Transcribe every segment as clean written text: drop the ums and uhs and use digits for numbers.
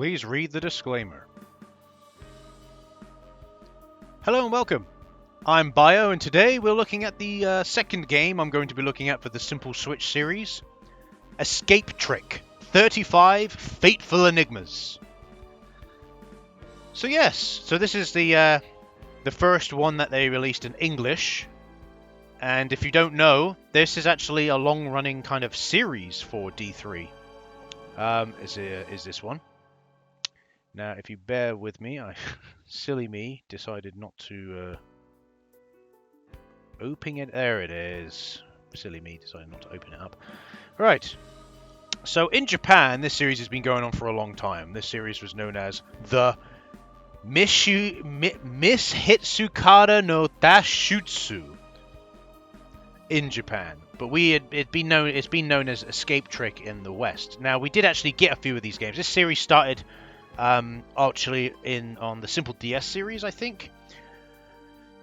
Please read the disclaimer. Hello and welcome. I'm Bio, and today we're looking at the second game I'm going to be looking at for the Simple Switch series. Escape Trick 35 Fateful Enigmas. So this is the first one that they released in English. And if you don't know, this is actually a long-running kind of series for D3. Is this one. Now, if you bear with me, silly me, decided not to open it. There it is. Silly me, decided not to open it up. Right. So in Japan, this series has been going on for a long time. This series was known as the Misshitsukara no Dasshutsu in Japan. But it's been known as Escape Trick in the West. Now, we did actually get a few of these games. This series started actually on the Simple DS series, I think.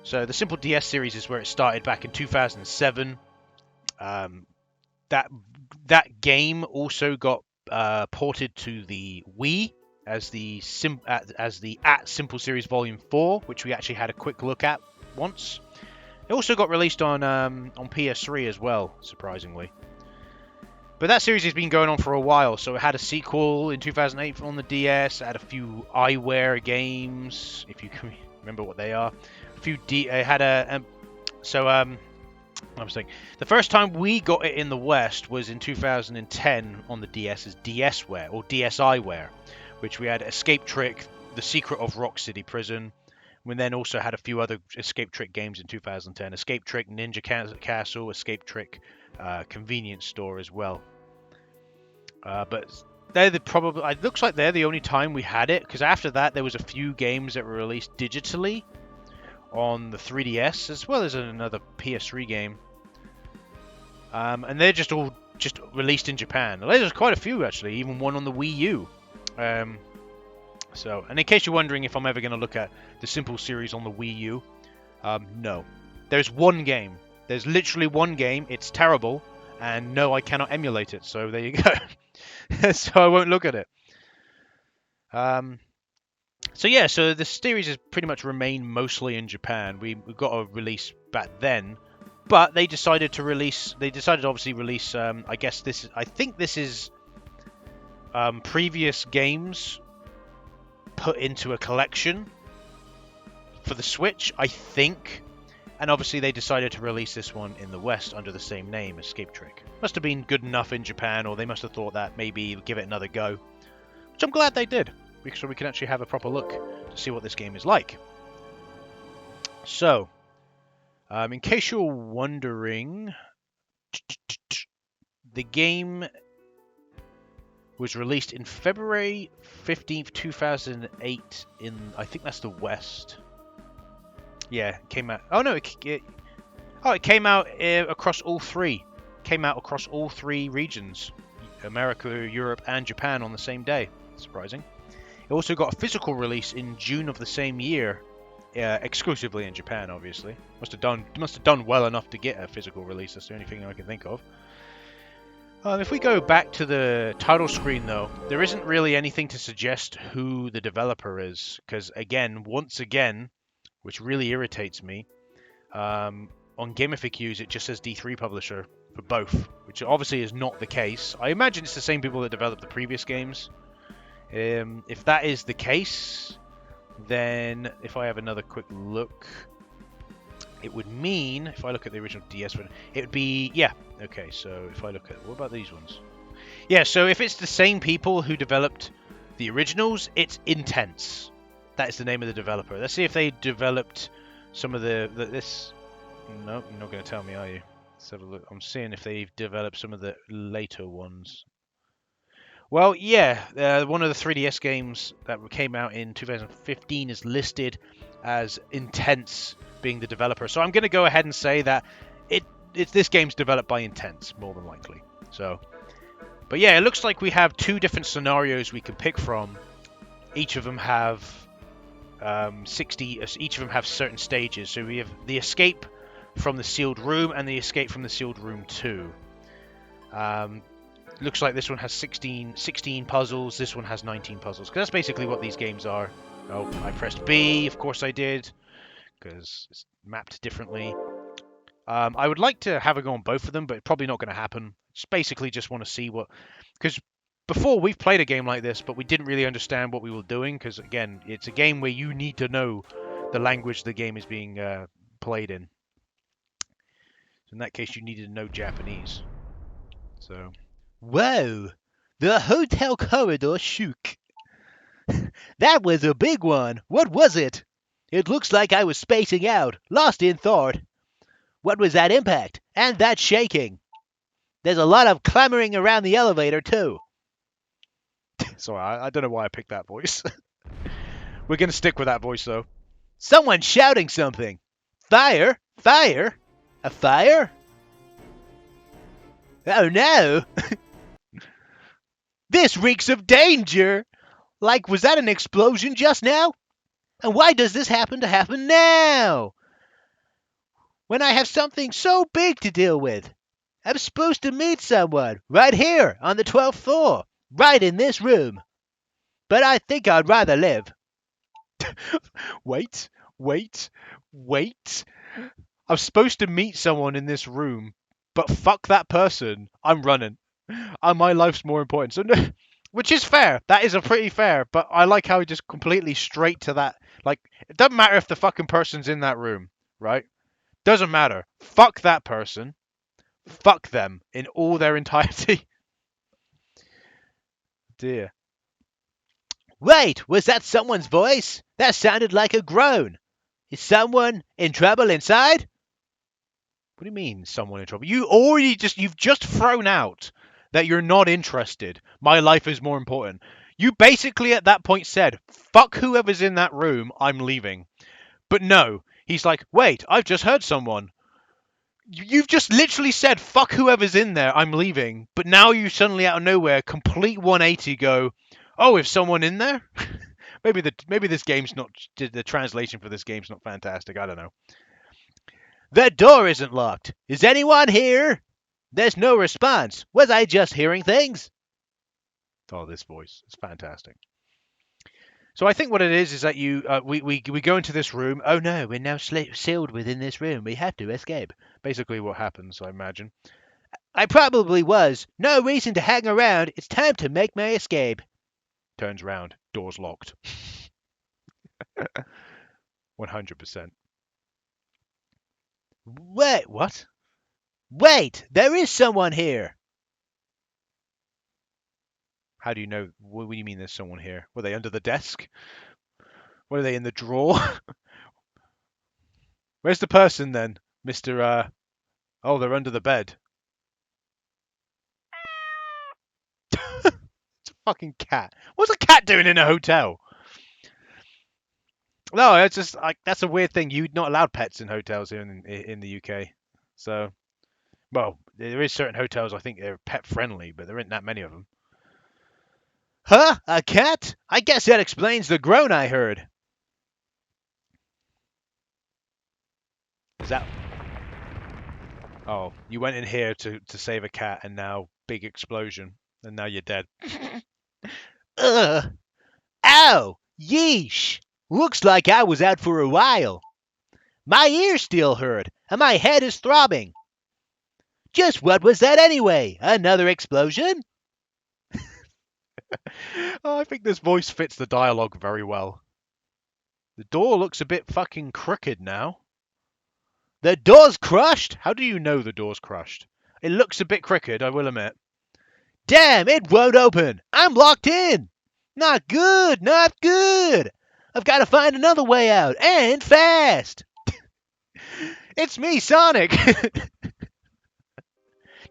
So the Simple DS series is where it started back in 2007. That game also got ported to the Wii as the Simple Series Volume 4, which we actually had a quick look at once. It also got released on PS3 as well, surprisingly. But that series has been going on for a while, so it had a sequel in 2008 on the DS, it had a few iWare games, if you can remember what they are. I was saying, the first time we got it in the West was in 2010 on the DS as DSware, or DSiWare, which we had Escape Trick, The Secret of Rock City Prison. We then also had a few other Escape Trick games in 2010. Escape Trick Ninja Castle, Escape Trick Convenience Store as well. But it looks like they're the only time we had it, because after that there was a few games that were released digitally on the 3DS, as well as another PS3 game. And they're just all released in Japan. There's quite a few actually, even one on the Wii U. And in case you're wondering if I'm ever going to look at the Simple series on the Wii U, no. There's one game. There's literally one game. It's terrible, and no, I cannot emulate it. So there you go. So I won't look at it. So the series has pretty much remained mostly in Japan. We got a release back then, but they decided to obviously release. I think this is previous games put into a collection for the Switch, I think. And obviously they decided to release this one in the West under the same name, Escape Trick. Must have been good enough in Japan, or they must have thought that maybe give it another go. Which I'm glad they did, so we can actually have a proper look to see what this game is like. So, in case you're wondering, the game was released in February 15th, 2008 in, I think that's the West. Yeah, it came out. Oh no, it came out across all three. Came out across all three regions: America, Europe, and Japan on the same day. Surprising. It also got a physical release in June of the same year, exclusively in Japan. Obviously, must have done well enough to get a physical release. That's the only thing I can think of. If we go back to the title screen, though, there isn't really anything to suggest who the developer is, because once again, which really irritates me, on GameFAQs it just says D3 publisher for both, which obviously is not the case. I imagine it's the same people that developed the previous games. If that is the case, then if I have another quick look, it would mean, if I look at the original DS one, it would be, yeah, okay, so if I look at, what about these ones? Yeah, so if it's the same people who developed the originals, it's Intense. That is the name of the developer. Let's see if they developed some of this. No, you're not going to tell me, are you? Let's have a look. I'm seeing if they've developed some of the later ones. Well, yeah, one of the 3DS games that came out in 2015 is listed as Intense being the developer. So I'm going to go ahead and say that this game's developed by Intense, more than likely. So, but yeah, it looks like we have two different scenarios we can pick from. Each of them have 60. Each of them have certain stages. So we have the escape from the sealed room and the escape from the sealed room 2. Looks like this one has 16 puzzles. This one has 19 puzzles. Because that's basically what these games are. Oh, I pressed B. Of course I did. Because it's mapped differently. I would like to have a go on both of them, but probably not going to happen. Just basically just want to see what... Because before, we've played a game like this, but we didn't really understand what we were doing. Because, again, it's a game where you need to know the language the game is being played in. So in that case, you needed to know Japanese. So... Whoa! The hotel corridor shook. That was a big one. What was it? It looks like I was spacing out, lost in thought. What was that impact? And that shaking? There's a lot of clamoring around the elevator, too. Sorry, I don't know why I picked that voice. We're going to stick with that voice, though. Someone shouting something. Fire? Fire? A fire? Oh, no. This reeks of danger! Like, was that an explosion just now? And why does this happen to happen now? When I have something so big to deal with. I'm supposed to meet someone right here on the 12th floor, right in this room. But I think I'd rather live. Wait. I'm supposed to meet someone in this room, but fuck that person. I'm running. My life's more important. So, no, which is fair. That is a pretty fair. But I like how he just completely straight to that. Like, it doesn't matter if the fucking person's in that room, right? Doesn't matter. Fuck that person. Fuck them in all their entirety. Dear. Wait, was that someone's voice? That sounded like a groan. Is someone in trouble inside? What do you mean, someone in trouble? You've just thrown out that you're not interested. My life is more important. You basically at that point said, fuck whoever's in that room, I'm leaving. But no, he's like, wait, I've just heard someone. You've just literally said, fuck whoever's in there, I'm leaving. But now you suddenly out of nowhere, complete 180 go, oh, is someone in there? maybe this game's not, the translation for this game's not fantastic, I don't know. The door isn't locked. Is anyone here? There's no response. Was I just hearing things? Oh, this voice is fantastic. So I think what it is that we go into this room. Oh no, we're now sealed within this room. We have to escape. Basically what happens, I imagine. I probably was. No reason to hang around. It's time to make my escape. Turns round. Door's locked. 100%. Wait, what? Wait, there is someone here. How do you know? What do you mean there's someone here? Were they under the desk? Were they in the drawer? Where's the person then? Mr. Oh, they're under the bed. It's a fucking cat. What's a cat doing in a hotel? No, it's just like that's a weird thing. You're not allowed pets in hotels here in the UK. So, well, there is certain hotels I think they're pet friendly, but there aren't that many of them. Huh? A cat? I guess that explains the groan I heard. Is that... Oh, you went in here to save a cat, and now big explosion, and now you're dead. Ugh! Ow! Yeesh! Looks like I was out for a while. My ears still hurt, and my head is throbbing. Just what was that anyway? Another explosion? Oh, I think this voice fits the dialogue very well. The door looks a bit fucking crooked now. The door's crushed? How do you know the door's crushed? It looks a bit crooked, I will admit. Damn, it won't open. I'm locked in. Not good, not good. I've got to find another way out, and fast. It's me, Sonic.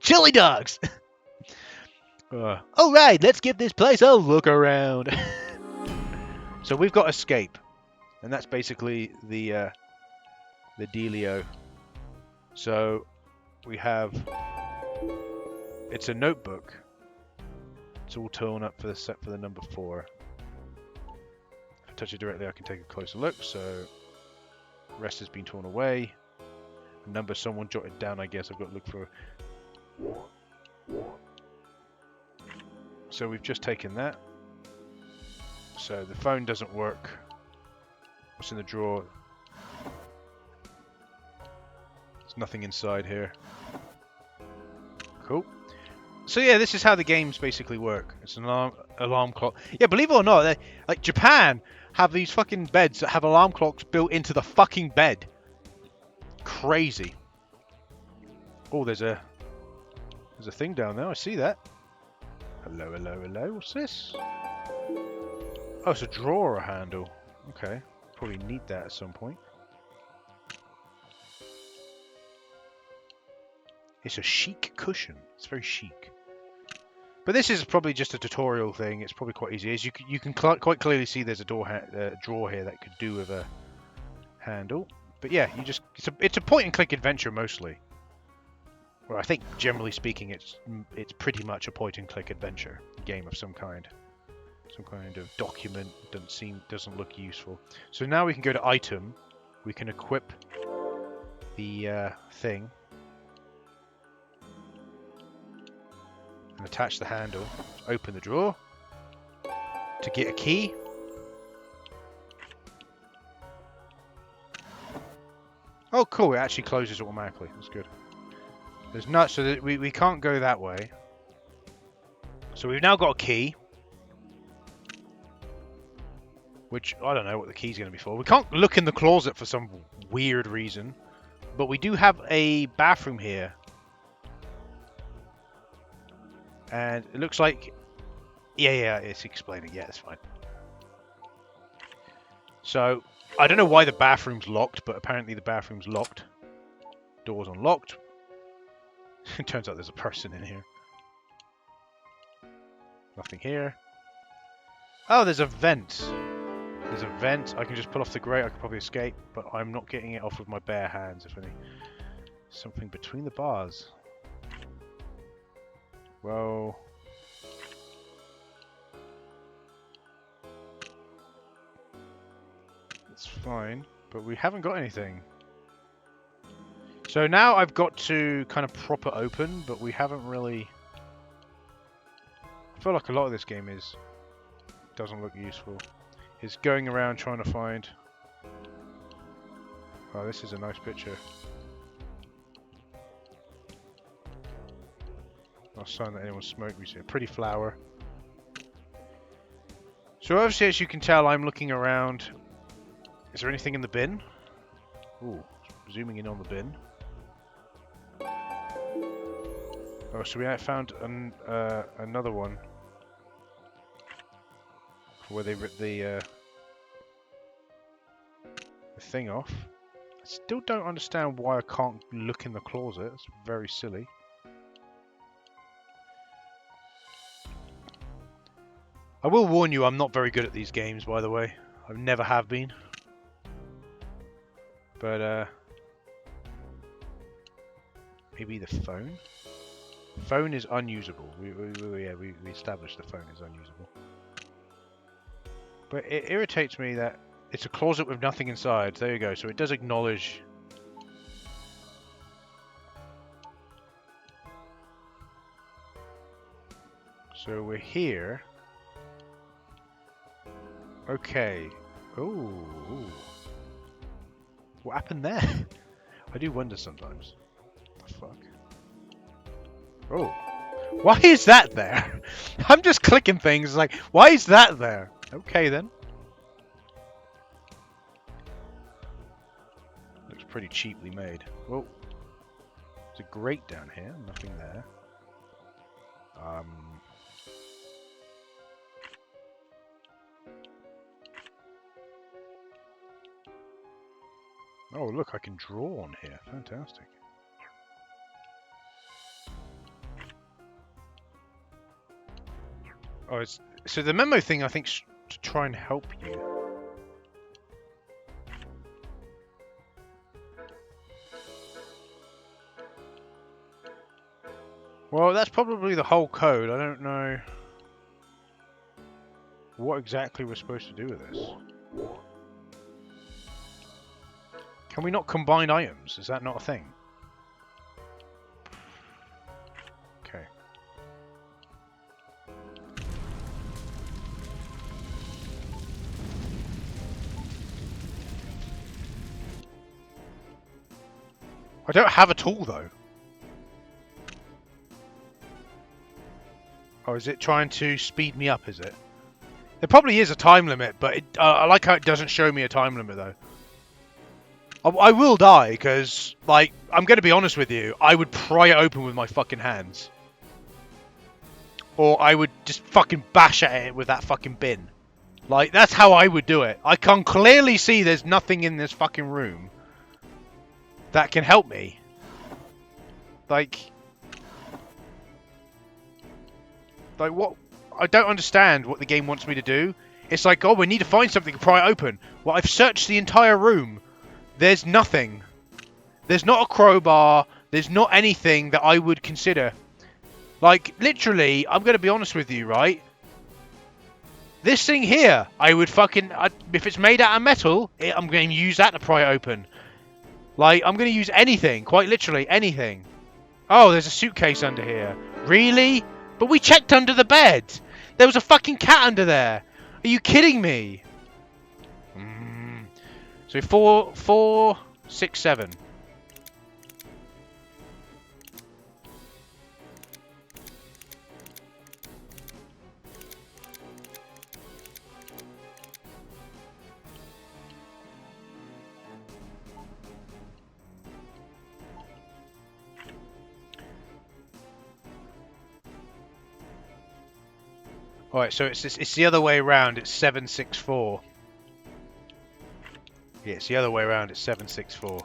Chili dogs. All right, let's give this place a look around. So we've got escape, and that's basically the dealio. So we have, it's a notebook. It's all torn up for the set for the number 4. If I touch it directly, I can take a closer look. So rest has been torn away. A number someone jotted down, I guess I've got to look for. So we've just taken that. So the phone doesn't work. What's in the drawer? There's nothing inside here. Cool. So yeah, this is how the games basically work. It's an alarm clock. Yeah, believe it or not, like Japan have these fucking beds that have alarm clocks built into the fucking bed. Crazy. Oh, there's a thing down there. I see that. Hello, hello, hello. What's this? Oh, it's a drawer handle. Okay. Probably need that at some point. It's a chic cushion. It's very chic. But this is probably just a tutorial thing. It's probably quite easy. As you can quite clearly see, there's a drawer here that could do with a handle. But yeah, it's a point-and-click adventure mostly. Well, I think generally speaking, it's pretty much a point-and-click adventure game of some kind. Some kind of document doesn't look useful. So now we can go to item. We can equip the thing and attach the handle. Open the drawer to get a key. Oh, cool! It actually closes automatically. That's good. There's not so that we can't go that way. So we've now got a key. Which, I don't know what the key's going to be for. We can't look in the closet for some weird reason. But we do have a bathroom here. And it looks like... Yeah, it's explaining. Yeah, it's fine. So, I don't know why the bathroom's locked, but apparently the bathroom's locked. Door's unlocked. It turns out there's a person in here. Nothing here. Oh, there's a vent. There's a vent. I can just pull off the grate. I can probably escape, but I'm not getting it off with my bare hands, if any. Something between the bars. Well... It's fine, but we haven't got anything. So now I've got to kind of prop it open, but we haven't really... I feel like a lot of this game doesn't look useful. It's going around trying to find... Oh, this is a nice picture. Not a sign that anyone smoked. We see a pretty flower. So obviously, as you can tell, I'm looking around. Is there anything in the bin? Ooh, zooming in on the bin. Oh, so we found another one. Where they ripped the thing off. I still don't understand why I can't look in the closet. It's very silly. I will warn you, I'm not very good at these games, by the way. I never have been. But, maybe the phone? Phone is unusable. We established the phone is unusable. But it irritates me that it's a closet with nothing inside. There you go. So it does acknowledge... So we're here. Okay. Ooh. What happened there? I do wonder sometimes. What the fuck? Oh. Why is that there? I'm just clicking things like, why is that there? Okay then. Looks pretty cheaply made. Whoa. There's a grate down here. Nothing there. Oh, look, I can draw on here. Fantastic. Oh, so the memo thing, I think, is to try and help you. Well, that's probably the whole code. I don't know what exactly we're supposed to do with this. Can we not combine items? Is that not a thing? Okay. I don't have a tool though. Or is it trying to speed me up, is it? There probably is a time limit, but I like how it doesn't show me a time limit though. I will die, because, like, I'm going to be honest with you, I would pry it open with my fucking hands. Or I would just fucking bash at it with that fucking bin. Like, that's how I would do it. I can clearly see there's nothing in this fucking room that can help me. Like what? I don't understand what the game wants me to do. It's like, oh, we need to find something to pry it open. Well, I've searched the entire room. There's nothing. There's not a crowbar. There's not anything that I would consider. Like, literally, I'm going to be honest with you, right? This thing here, I would fucking... if it's made out of metal, I'm going to use that to pry it open. Like, I'm going to use anything. Quite literally, anything. Oh, there's a suitcase under here. Really? But we checked under the bed. There was a fucking cat under there. Are you kidding me? So 4, 6, 7. Alright, so it's the other way around. It's 764. Yeah, it's the other way around. It's 764.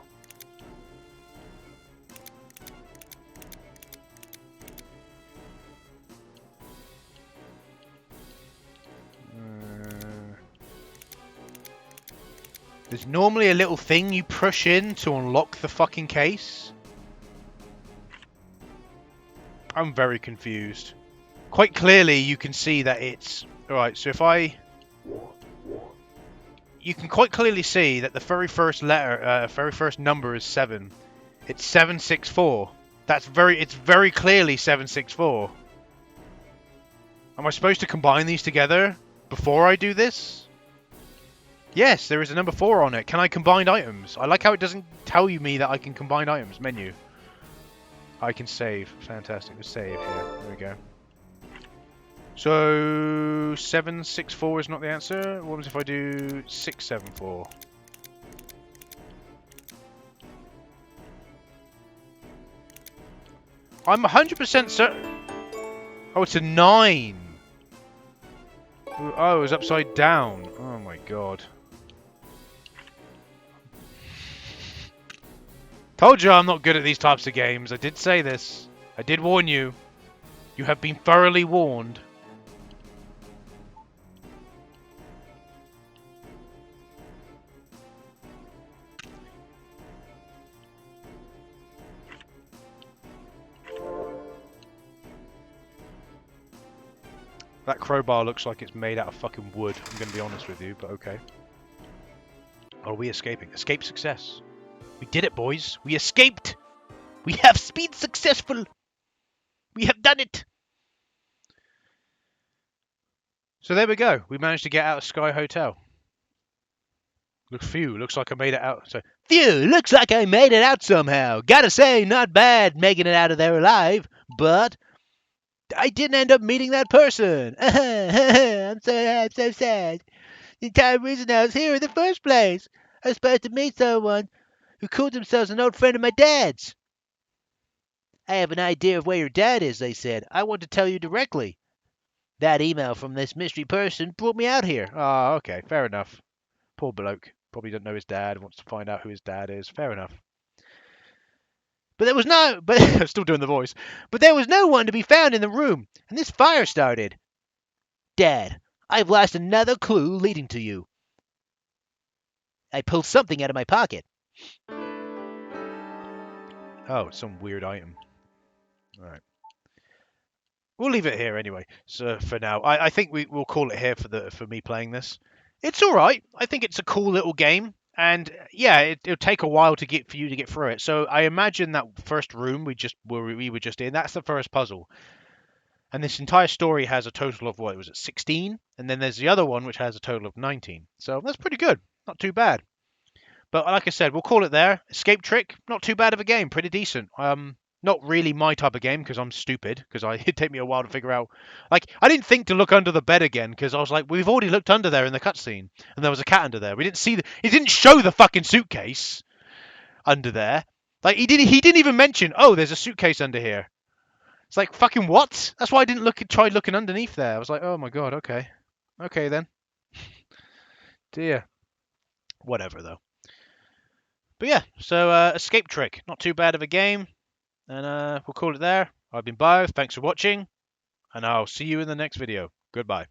There's normally a little thing you push in to unlock the fucking case. I'm very confused. Quite clearly, you can see that it's... Alright, so if I... You can quite clearly see that the very first letter, very first number is 7. It's 764. It's very clearly 764. Am I supposed to combine these together before I do this? Yes, there is a number 4 on it. Can I combine items? I like how it doesn't tell me that I can combine items. Menu. I can save. Fantastic. Let's save here. There we go. So 764 is not the answer. What happens if I do 674? I'm 100% certain. Oh, it's a 9. Oh, it was upside down. Oh my god. Told you I'm not good at these types of games. I did say this. I did warn you. You have been thoroughly warned. That crowbar looks like it's made out of fucking wood. I'm going to be honest with you, but okay. Are we escaping? Escape success. We did it, boys. We escaped. We have been successful. We have done it. So there we go. We managed to get out of Sky Hotel. Looks like I made it out. So, phew, looks like I made it out somehow. Gotta say, not bad making it out of there alive. But I didn't end up meeting that person. I'm so sad. The entire reason I was here in the first place. I was supposed to meet someone who called themselves an old friend of my dad's. I have an idea of where your dad is, they said. I want to tell you directly. That email from this mystery person brought me out here. Oh, okay, fair enough. Poor bloke. Probably doesn't know his dad, wants to find out who his dad is. Fair enough. But I'm still doing the voice. But there was no one to be found in the room, and this fire started. Dad, I've lost another clue leading to you. I pulled something out of my pocket. Oh, it's some weird item. Alright. We'll leave it here anyway. So for now, I think we'll call it here for me playing this. It's alright. I think it's a cool little game. And yeah, it'll take a while for you to get through it. So I imagine that first room we were just in, that's the first puzzle. And this entire story has a total of, what was it, 16? And then there's the other one which has a total of 19. So that's pretty good. Not too bad. But like I said, we'll call it there. Escape Trick, not too bad of a game, pretty decent. Not really my type of game because I'm stupid. Because it'd take me a while to figure out. Like, I didn't think to look under the bed again because I was like, we've already looked under there in the cutscene, and there was a cat under there. We didn't see He didn't show the fucking suitcase under there. Like he didn't even mention. Oh, there's a suitcase under here. It's like fucking what? That's why I didn't try looking underneath there. I was like, oh my god, okay then. Dear. Whatever though. But yeah, so Escape Trick, not too bad of a game, and we'll call it there. I've been Bio, thanks for watching, and I'll see you in the next video. Goodbye.